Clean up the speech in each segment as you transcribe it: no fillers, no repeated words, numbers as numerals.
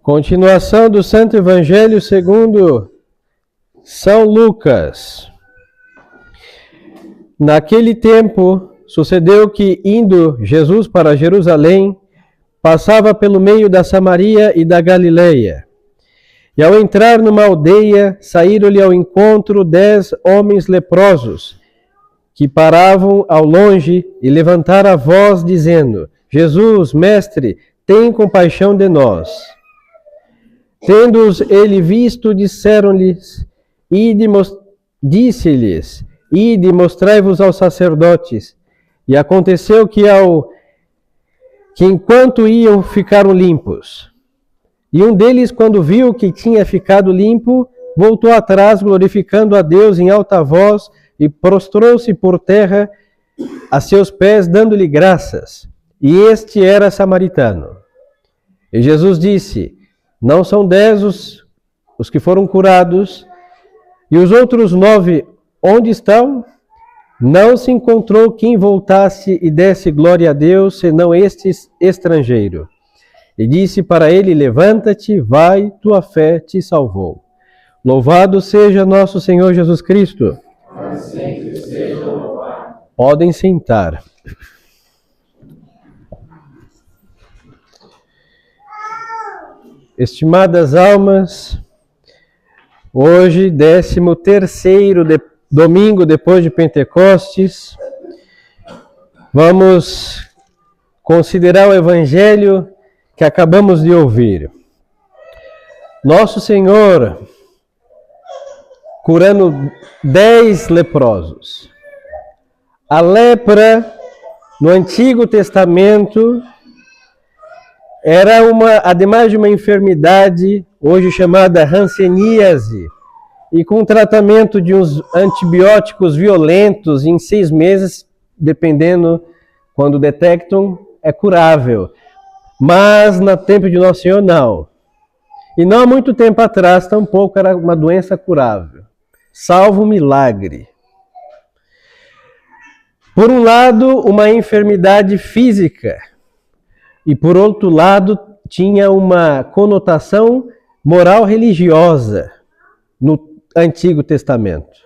Continuação do Santo Evangelho segundo São Lucas. Naquele tempo, sucedeu que, indo Jesus para Jerusalém, passava pelo meio da Samaria e da Galileia. E ao entrar numa aldeia, saíram-lhe ao encontro 10 homens leprosos, que paravam ao longe e levantaram a voz, dizendo: Jesus, mestre, tem compaixão de nós. Tendo-os ele visto, disse-lhes, ide, mostrai-vos aos sacerdotes. E aconteceu que enquanto iam, ficaram limpos. E um deles, quando viu que tinha ficado limpo, voltou atrás, glorificando a Deus em alta voz, e prostrou-se por terra a seus pés, dando-lhe graças. E este era samaritano. E Jesus disse: não são 10 os que foram curados, e os outros 9 onde estão? Não se encontrou quem voltasse e desse glória a Deus, senão este estrangeiro. E disse para ele: levanta-te, vai, tua fé te salvou. Louvado seja nosso Senhor Jesus Cristo. Sempre seja louvado. Podem sentar. Estimadas almas, hoje, 13º domingo depois de Pentecostes, vamos considerar o Evangelho que acabamos de ouvir. Nosso Senhor curando 10 leprosos. A lepra, no Antigo Testamento, era ademais de uma enfermidade, hoje chamada hanseníase, e com tratamento de uns antibióticos violentos, em 6 meses, dependendo quando detectam, é curável. Mas no tempo de Nosso Senhor, não. E não há muito tempo atrás, tampouco era uma doença curável, salvo um milagre. Por um lado, uma enfermidade física, e por outro lado, tinha uma conotação moral religiosa no Antigo Testamento.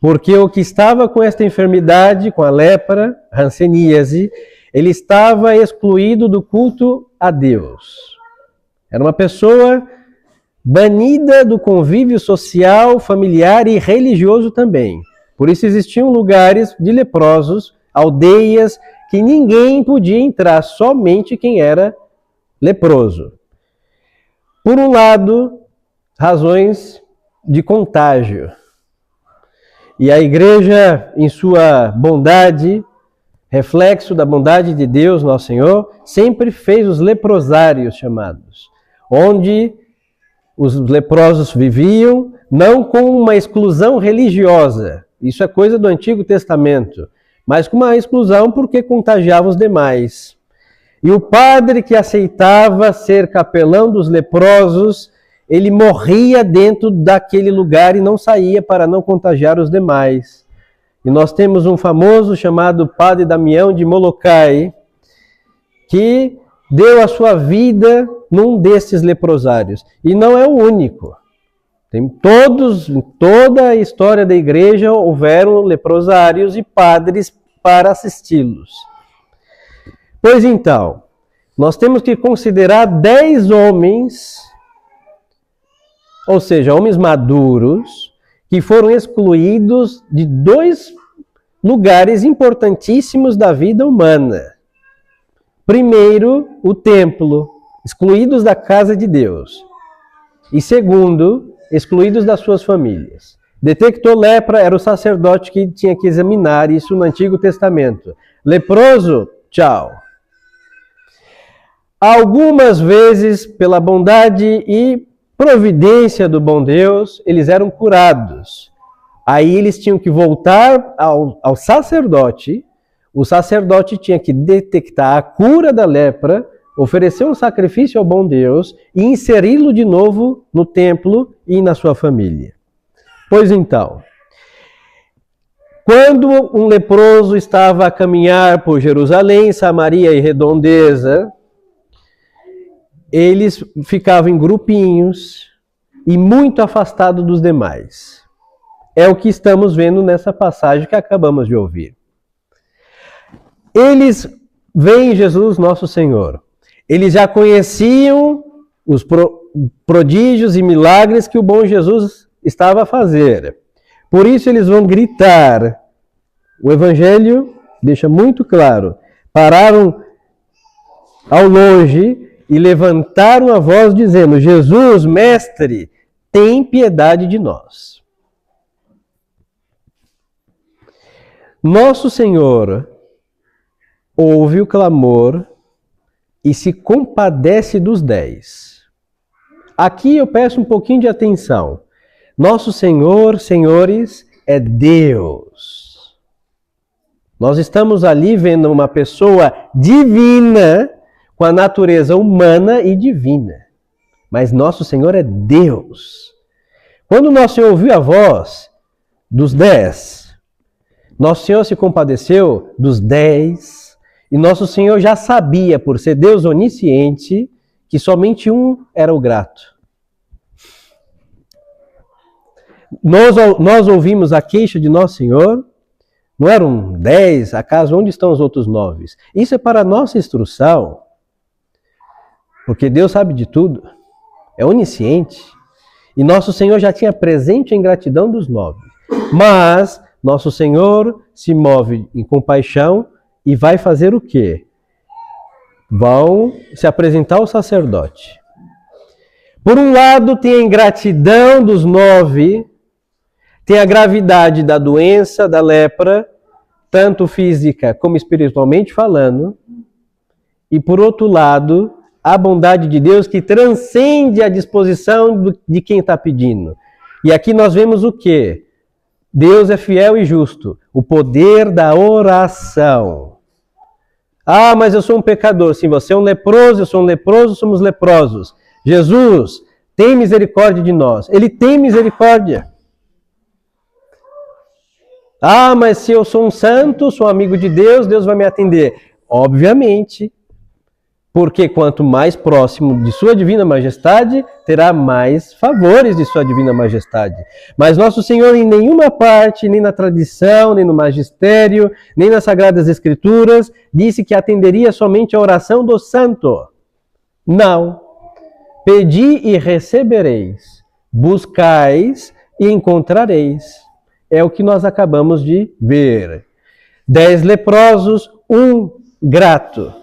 Porque o que estava com esta enfermidade, com a lepra, hanseníase, ele estava excluído do culto a Deus. Era uma pessoa banida do convívio social, familiar e religioso também. Por isso existiam lugares de leprosos, aldeias, que ninguém podia entrar, somente quem era leproso. Por um lado, razões de contágio. E a igreja, em sua bondade, reflexo da bondade de Deus, nosso Senhor, sempre fez os leprosários chamados, onde os leprosos viviam, não com uma exclusão religiosa, isso é coisa do Antigo Testamento, mas com uma exclusão porque contagiava os demais. E o padre que aceitava ser capelão dos leprosos, ele morria dentro daquele lugar e não saía para não contagiar os demais. E nós temos um famoso chamado Padre Damião de Molokai, que deu a sua vida num desses leprosários. E não é o único. Em toda a história da igreja houveram leprosários e padres para assisti-los. Pois então, nós temos que considerar 10 homens, ou seja, homens maduros, que foram excluídos de 2 lugares importantíssimos da vida humana. Primeiro, o templo, excluídos da casa de Deus. E segundo, excluídos das suas famílias. Detectou lepra, era o sacerdote que tinha que examinar isso no Antigo Testamento. Leproso, tchau. Algumas vezes, pela bondade e providência do bom Deus, eles eram curados. Aí eles tinham que voltar ao sacerdote. O sacerdote tinha que detectar a cura da lepra, oferecer um sacrifício ao bom Deus e inseri-lo de novo no templo e na sua família. Pois então, quando um leproso estava a caminhar por Jerusalém, Samaria e redondeza, eles ficavam em grupinhos e muito afastados dos demais. É o que estamos vendo nessa passagem que acabamos de ouvir. Eles veem Jesus, nosso Senhor. Eles já conheciam os prodígios e milagres que o bom Jesus estava a fazer. Por isso eles vão gritar. O Evangelho deixa muito claro. Pararam ao longe e levantaram a voz dizendo: Jesus, mestre, tem piedade de nós. Nosso Senhor ouve o clamor e se compadece dos 10. Aqui eu peço um pouquinho de atenção. Nosso Senhor, senhores, é Deus. Nós estamos ali vendo uma pessoa divina com a natureza humana e divina. Mas nosso Senhor é Deus. Quando nosso Senhor ouviu a voz dos 10, nosso Senhor se compadeceu dos 10, e nosso Senhor já sabia, por ser Deus onisciente, que somente um era o grato. Nós ouvimos a queixa de nosso Senhor, não eram 10, acaso onde estão os outros 9? Isso é para a nossa instrução, porque Deus sabe de tudo, é onisciente, e nosso Senhor já tinha presente a ingratidão dos 9. Mas nosso Senhor se move em compaixão e vai fazer o quê? Vão se apresentar ao sacerdote. Por um lado, tem a ingratidão dos 9, tem a gravidade da doença, da lepra, tanto física como espiritualmente falando. E por outro lado, a bondade de Deus que transcende a disposição de quem está pedindo. E aqui nós vemos o quê? Deus é fiel e justo. O poder da oração. Ah, mas eu sou um pecador. Sim, você é um leproso, eu sou um leproso, somos leprosos. Jesus, tem misericórdia de nós. Ele tem misericórdia. Ah, mas se eu sou um santo, sou amigo de Deus, Deus vai me atender. Obviamente. Porque quanto mais próximo de sua divina majestade, terá mais favores de sua divina majestade. Mas nosso Senhor em nenhuma parte, nem na tradição, nem no magistério, nem nas sagradas escrituras, disse que atenderia somente a oração do santo. Não. Pedi e recebereis. Buscais e encontrareis. É o que nós acabamos de ver. 10 leprosos, 1 grato.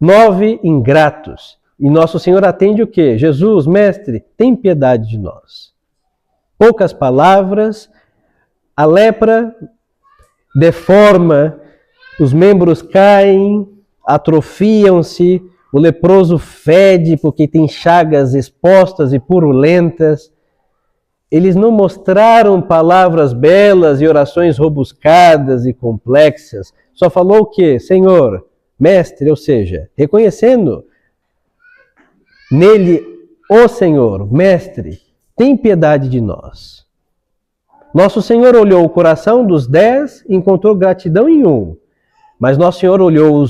9 ingratos. E nosso Senhor atende o quê? Jesus, mestre, tem piedade de nós. Poucas palavras, a lepra deforma, os membros caem, atrofiam-se, o leproso fede porque tem chagas expostas e purulentas. Eles não mostraram palavras belas e orações robuscadas e complexas. Só falou o quê? Senhor, mestre, ou seja, reconhecendo nele o Senhor, mestre, tem piedade de nós. Nosso Senhor olhou o coração dos 10 e encontrou gratidão em 1. Mas nosso Senhor olhou o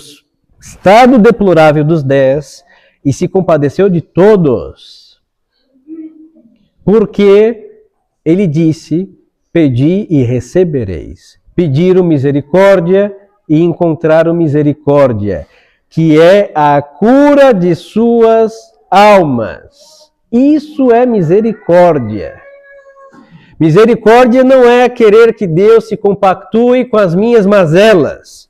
estado deplorável dos 10 e se compadeceu de todos. Porque ele disse, pedi e recebereis. Pediram misericórdia e encontraram misericórdia, que é a cura de suas almas. Isso é misericórdia. Misericórdia não é querer que Deus se compactue com as minhas mazelas.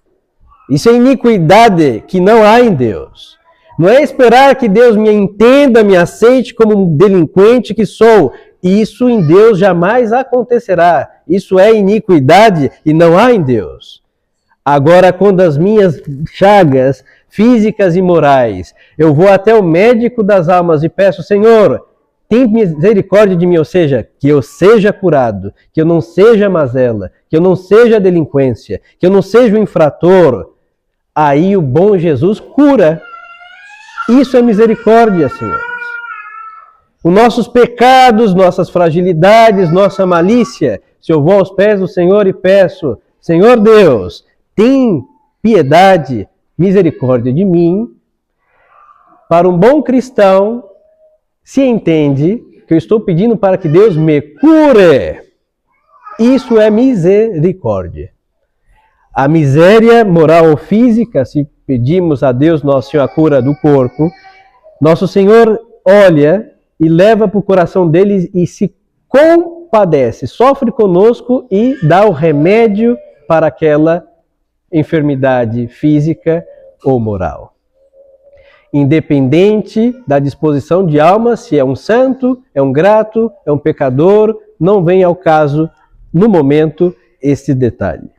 Isso é iniquidade que não há em Deus. Não é esperar que Deus me entenda, me aceite como um delinquente que sou. Isso em Deus jamais acontecerá. Isso é iniquidade e não há em Deus. Agora, quando as minhas chagas físicas e morais, eu vou até o médico das almas e peço, Senhor, tem misericórdia de mim, ou seja, que eu seja curado, que eu não seja mazela, que eu não seja delinquência, que eu não seja o infrator. Aí o bom Jesus cura. Isso é misericórdia, senhores. Os nossos pecados, nossas fragilidades, nossa malícia, se eu vou aos pés do Senhor e peço, Senhor Deus, tem piedade, misericórdia de mim. para um bom cristão, se entende que eu estou pedindo para que Deus me cure. Isso é misericórdia. A miséria moral ou física, se pedimos a Deus Nosso Senhor a cura do corpo, Nosso Senhor olha e leva para o coração dele e se compadece, sofre conosco e dá o remédio para aquela enfermidade física ou moral. Independente da disposição de alma, se é um santo, é um grato, é um pecador, não vem ao caso, no momento, esse detalhe.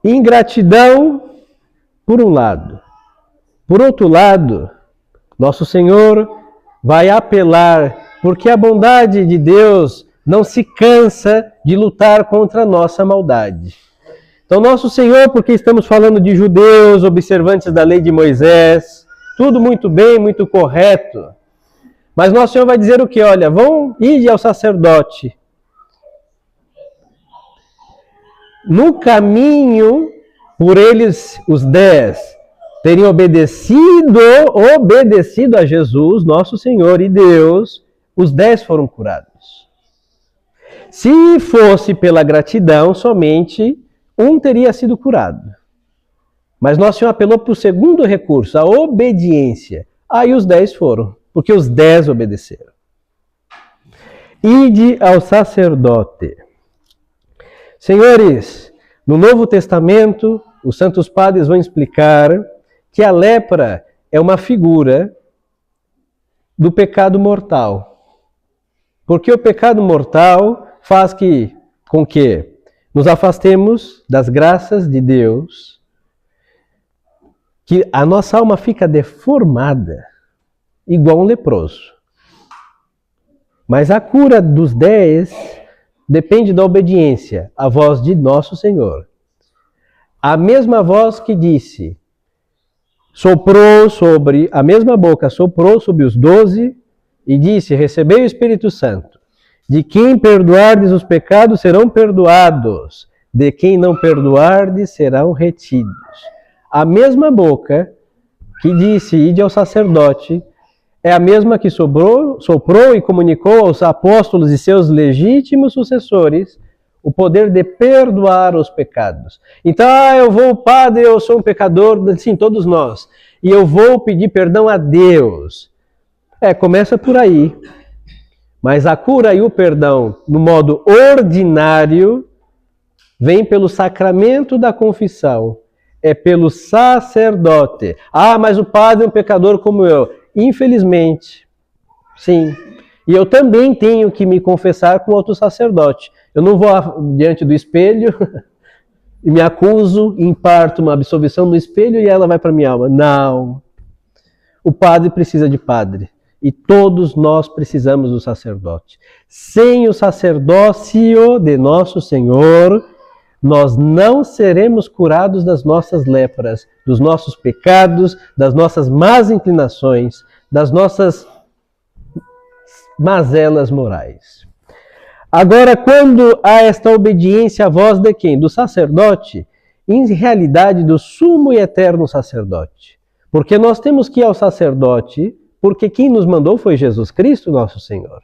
Ingratidão, por um lado. Por outro lado, Nosso Senhor vai apelar, porque a bondade de Deus não se cansa de lutar contra a nossa maldade. Então, Nosso Senhor, porque estamos falando de judeus, observantes da lei de Moisés, tudo muito bem, muito correto. Mas Nosso Senhor vai dizer o quê? Olha, vão ir ao sacerdote. No caminho, por eles, os 10, terem obedecido a Jesus, Nosso Senhor e Deus, os 10 foram curados. Se fosse pela gratidão, somente um teria sido curado. Mas Nosso Senhor apelou para o segundo recurso, a obediência. Aí os 10 foram, porque os 10 obedeceram. Ide ao sacerdote. Senhores, no Novo Testamento, os santos padres vão explicar que a lepra é uma figura do pecado mortal. Porque o pecado mortal faz com que nos afastemos das graças de Deus, que a nossa alma fica deformada, igual um leproso. Mas a cura dos 10 depende da obediência à voz de Nosso Senhor. A mesma voz que disse, a mesma boca soprou sobre os 12 e disse, recebei o Espírito Santo. De quem perdoardes os pecados serão perdoados, de quem não perdoardes serão retidos. A mesma boca que disse, ide ao sacerdote, é a mesma que soprou e comunicou aos apóstolos e seus legítimos sucessores o poder de perdoar os pecados. Então, eu vou, padre, eu sou um pecador, sim, todos nós, e eu vou pedir perdão a Deus. Começa por aí. Mas a cura e o perdão, no modo ordinário, vem pelo sacramento da confissão. É pelo sacerdote. Mas o padre é um pecador como eu. Infelizmente, sim. E eu também tenho que me confessar com outro sacerdote. Eu não vou diante do espelho e me acuso, imparto uma absolvição no espelho e ela vai para minha alma. Não. O padre precisa de padre. E todos nós precisamos do sacerdote. Sem o sacerdócio de Nosso Senhor, nós não seremos curados das nossas lepras, dos nossos pecados, das nossas más inclinações, das nossas mazelas morais. Agora, quando há esta obediência à voz de quem? Do sacerdote, em realidade do sumo e eterno sacerdote. Porque nós temos que ir ao sacerdote, porque quem nos mandou foi Jesus Cristo, nosso Senhor.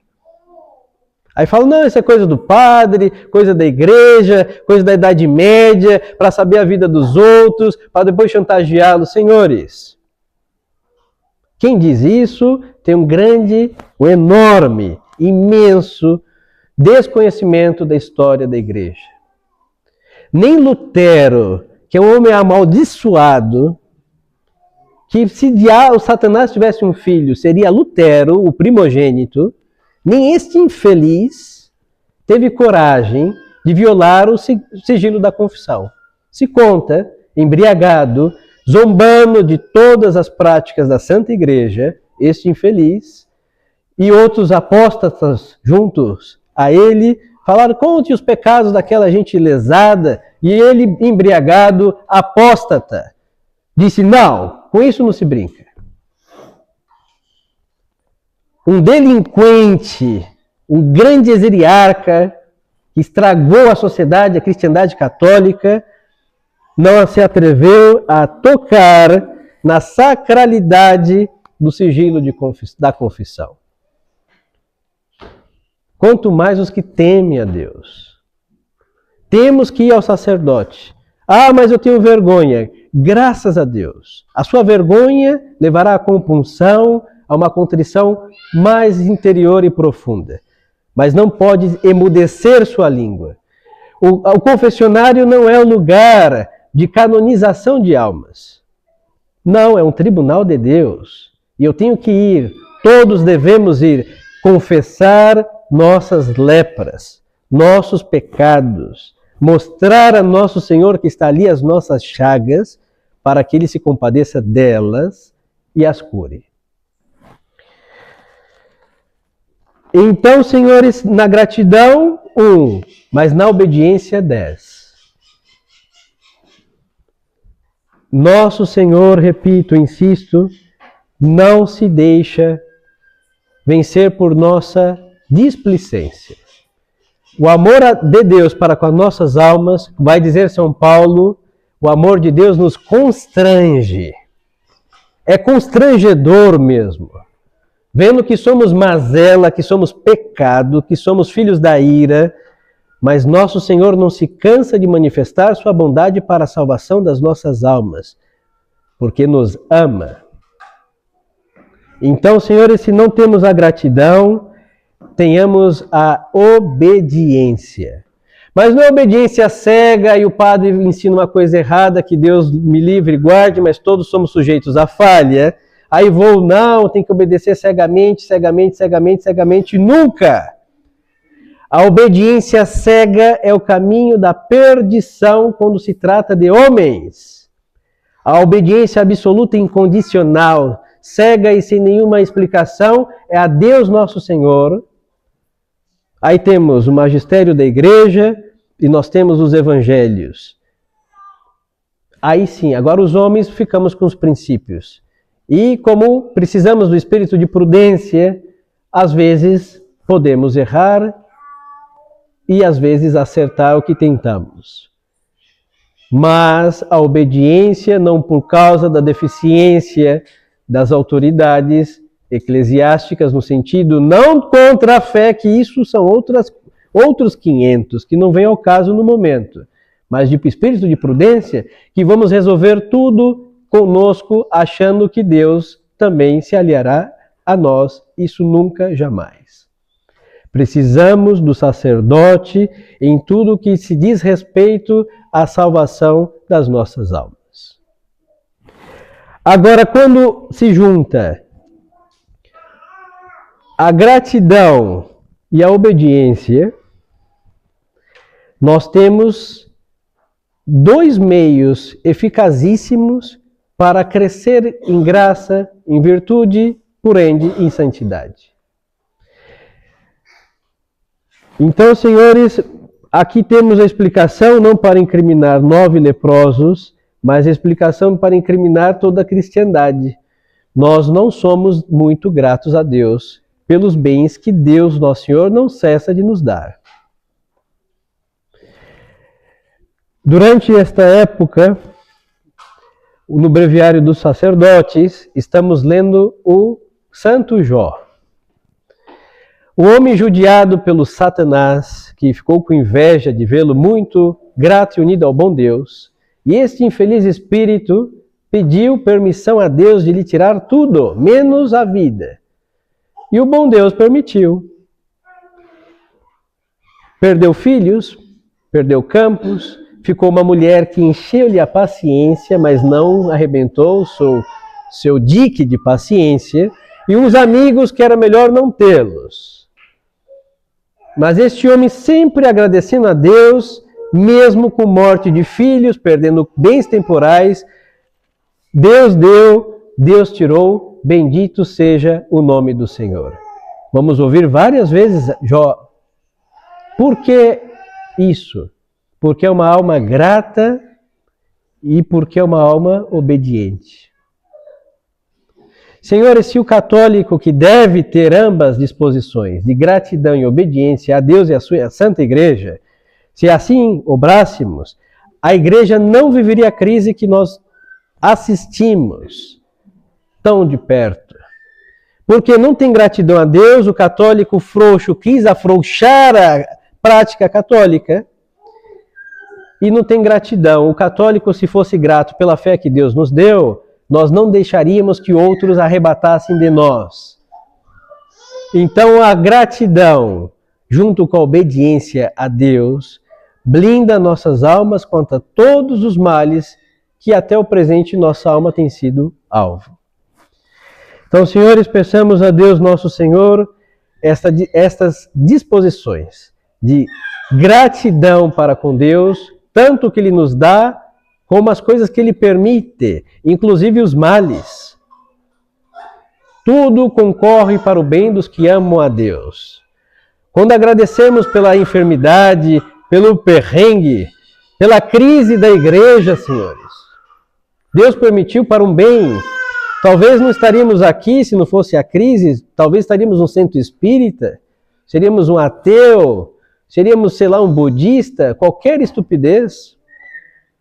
Aí falam, não, isso é coisa do padre, coisa da igreja, coisa da Idade Média, para saber a vida dos outros, para depois chantageá-los. Senhores, quem diz isso tem um enorme, imenso desconhecimento da história da igreja. Nem Lutero, que é um homem amaldiçoado, que se o Satanás tivesse um filho, seria Lutero, o primogênito, nem este infeliz teve coragem de violar o sigilo da confissão. Se conta, embriagado, zombando de todas as práticas da Santa Igreja, este infeliz, e outros apóstatas juntos a ele, falaram, conte os pecados daquela gente lesada, e ele, embriagado, apóstata, disse, não, com isso não se brinca. Um delinquente, um grande exeriarca, que estragou a sociedade, a cristandade católica, não se atreveu a tocar na sacralidade do sigilo da confissão. Quanto mais os que temem a Deus. Temos que ir ao sacerdote. Ah, mas eu tenho vergonha. Graças a Deus. A sua vergonha levará à compunção, a uma contrição mais interior e profunda. Mas não pode emudecer sua língua. O confessionário não é o lugar de canonização de almas. Não, é um tribunal de Deus. E eu tenho que ir, todos devemos ir, confessar nossas lepras, nossos pecados, mostrar a nosso Senhor que está ali as nossas chagas, para que Ele se compadeça delas e as cure. Então, senhores, na gratidão, 1, mas na obediência, 10. Nosso Senhor, repito, insisto, não se deixa vencer por nossa displicência. O amor de Deus para com as nossas almas, vai dizer São Paulo, o amor de Deus nos constrange. É constrangedor mesmo. Vendo que somos mazela, que somos pecado, que somos filhos da ira, mas nosso Senhor não se cansa de manifestar sua bondade para a salvação das nossas almas, porque nos ama. Então, senhores, se não temos a gratidão, tenhamos a obediência. Mas não é obediência cega e o padre ensina uma coisa errada, que Deus me livre e guarde, mas todos somos sujeitos à falha. Aí tem que obedecer cegamente, cegamente, cegamente, cegamente, nunca. A obediência cega é o caminho da perdição quando se trata de homens. A obediência absoluta e incondicional, cega e sem nenhuma explicação, é a Deus nosso Senhor. Aí temos o magistério da igreja e nós temos os evangelhos. Aí sim, agora os homens ficamos com os princípios. E como precisamos do espírito de prudência, às vezes podemos errar e às vezes acertar o que tentamos. Mas a obediência, não por causa da deficiência das autoridades eclesiásticas, no sentido não contra a fé, que isso são outros 500, que não vem ao caso no momento, mas de espírito de prudência, que vamos resolver tudo conosco, achando que Deus também se aliará a nós. Isso nunca, jamais. Precisamos do sacerdote em tudo que se diz respeito à salvação das nossas almas. Agora, quando se junta a gratidão e a obediência, nós temos 2 meios eficazíssimos para crescer em graça, em virtude, por ende, em santidade. Então, senhores, aqui temos a explicação não para incriminar 9 leprosos, mas a explicação para incriminar toda a cristandade. Nós não somos muito gratos a Deus pelos bens que Deus, nosso Senhor, não cessa de nos dar. Durante esta época, no breviário dos sacerdotes, estamos lendo o Santo Jó. O homem judiado pelo Satanás, que ficou com inveja de vê-lo muito grato e unido ao bom Deus, e este infeliz espírito pediu permissão a Deus de lhe tirar tudo, menos a vida. E o bom Deus permitiu. Perdeu filhos, perdeu campos, ficou uma mulher que encheu-lhe a paciência, mas não arrebentou seu dique de paciência, e uns amigos que era melhor não tê-los. Mas este homem sempre agradecendo a Deus, mesmo com morte de filhos, perdendo bens temporais, Deus deu, Deus tirou, bendito seja o nome do Senhor. Vamos ouvir várias vezes Jó. Por que isso? Porque é uma alma grata e porque é uma alma obediente. Senhores, se o católico que deve ter ambas disposições, de gratidão e obediência a Deus e a sua Santa Igreja, Se assim obrássemos, a igreja não viveria a crise que nós assistimos tão de perto. Porque não tem gratidão a Deus, o católico frouxo quis afrouxar a prática católica e não tem gratidão. O católico, se fosse grato pela fé que Deus nos deu, nós não deixaríamos que outros arrebatassem de nós. Então a gratidão, junto com a obediência a Deus, blinda nossas almas contra todos os males que até o presente nossa alma tem sido alvo. Então, senhores, peçamos a Deus nosso Senhor estas disposições de gratidão para com Deus, tanto o que Ele nos dá, como as coisas que Ele permite, inclusive os males. Tudo concorre para o bem dos que amam a Deus. Quando agradecemos pela enfermidade, pelo perrengue, pela crise da igreja, senhores, Deus permitiu para um bem. Talvez não estaríamos aqui se não fosse a crise, talvez estaríamos no centro espírita, seríamos um ateu, seríamos, sei lá, um budista, qualquer estupidez,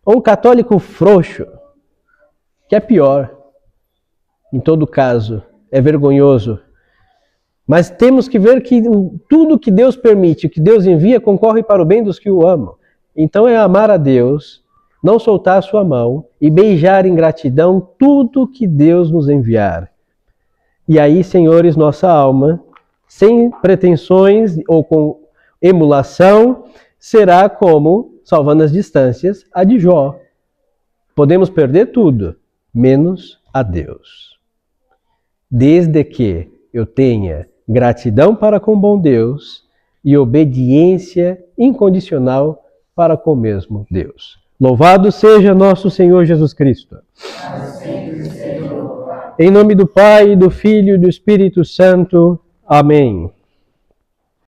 ou um católico frouxo, que é pior. Em todo caso, é vergonhoso. Mas temos que ver que tudo que Deus permite, que Deus envia, concorre para o bem dos que o amam. Então é amar a Deus, não soltar a sua mão e beijar em gratidão tudo que Deus nos enviar. E aí, senhores, nossa alma, sem pretensões ou com emulação, será como, salvando as distâncias, a de Jó. Podemos perder tudo, menos a Deus. Desde que eu tenha gratidão para com o bom Deus e obediência incondicional para com o mesmo Deus. Louvado seja nosso Senhor Jesus Cristo. Em nome do Pai, do Filho e do Espírito Santo. Amém.